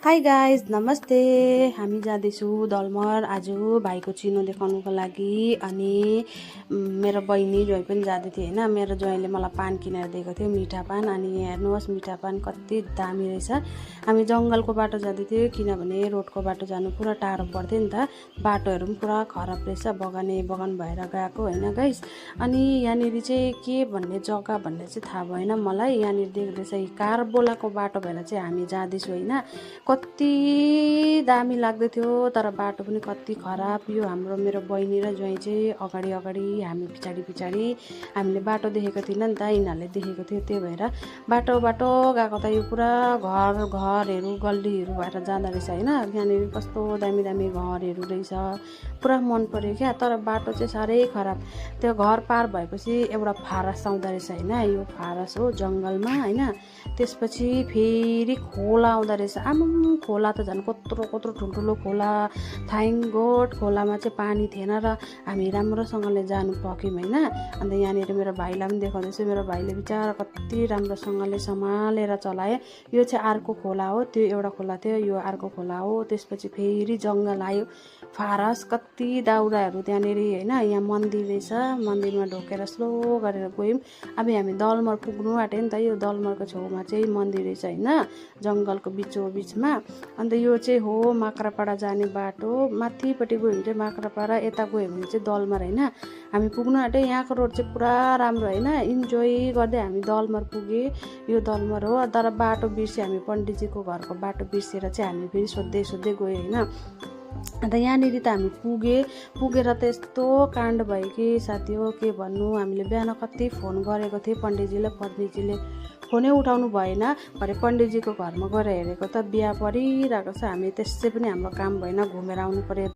Hi guys नमस्ते। हामी जाँदैछौँ दलमर आज भाइको चिनो देखाउनुको लागि। अनि मेरो बहिनी ज्वाइँ पनि जाँदै थियो होइन। मेरो ज्वाइँले मलाई पान किनेर दिएको थियो, मिठा पान। अनि हेर्नुहोस् मिठा पान कति दामी रहेछ। हामी जङ्गलको बाटो जाँदै थियो किनभने रोडको बाटो जानु पुरा टाढो पर्थ्यो नि त। बाटोहरू पनि पुरा खराब रहेछ, बगाने बगान भएर गएको होइन गाइज। अनि यहाँनिर चाहिँ के भन्ने जग्गा भन्ने चाहिँ थाहा भएन मलाई। यहाँनिर देख्दैछ कारबोलाको बाटो भएर चाहिँ हामी जाँदैछौँ होइन। कति दामी लाग्दै थियो तर बाटो पनि कति खराब। यो मेरो बहिनी र ज्वाइँ चाहिँ अगाडि अगाडि, हामी पछाडि पछाडि। हामीले बाटो देखेको थिएन नि त, यिनीहरूले देखेको थियो। त्यही भएर बाटो गएको त यो पुरा घरहरू गल्लीहरू भएर जाँदो रहेछ होइन। यहाँनिर कस्तो दामी दामी घरहरू रहेछ, पुरा मन पर्यो क्या। तर बाटो चाहिँ साह्रै खराब। त्यो घर पार भएपछि एउटा फारस आउँदो रहेछ होइन। यो फारस हो जङ्गलमा होइन। त्यसपछि फेरि खोला आउँदो रहेछ। खोला त झन् कत्रो ठुल्ठुलो खोला। थ्याङ्क गड खोलामा चाहिँ पानी थिएन र हामी राम्रोसँगले जानु सक्यौँ होइन। अन्त यहाँनिर मेरो भाइलाई पनि देखाउँदैछु। मेरो भाइले बिचारा कति राम्रोसँगले सम्हालेर चलायो। यो चाहिँ अर्को खोला हो, त्यो एउटा खोला थियो, यो अर्को खोला हो। त्यसपछि फेरि जङ्गल आयो, फारस, कति दाउराहरू त्यहाँनिर होइन। यहाँ मन्दिर रहेछ, मन्दिरमा ढोकेर स्लो गरेर गयौँ। अब हामी दलमर पुग्नु आँट्यो नि त। यो दलमरको छेउमा चाहिँ मन्दिर रहेछ होइन, जङ्गलको बिचमा। अन्त यो चाहिँ हो माक्रापाडा जाने बाटो। माथिपट्टि गयो भने चाहिँ माक्रापाडा, यता गयो भने चाहिँ दलमर होइन। हामी पुग्नु आँट्यो। यहाँको रोड चाहिँ पुरा राम्रो होइन। इन्जोय गर्दै हामी दलमर पुगे। यो दलमर हो। तर बाटो बिर्स्यो हामी, पण्डितजीको घरको बाटो बिर्सेर चाहिँ हामी फेरि सोध्दै गयो होइन। अन्त यहाँनिर त हामी पुगेर त यस्तो काण्ड भयो कि साथी हो के भन्नु। हामीले बिहान कति फोन गरेको थिएँ पण्डितजीले, पण्डितजीले फोनै उठाउनु भएन। भरे पण्डितजीको घरमा गएर हेरेको त बिहा परिरहेको छ। हामी त्यसै पनि हाम्रो काम भएन, घुमेर आउनु पर्यो।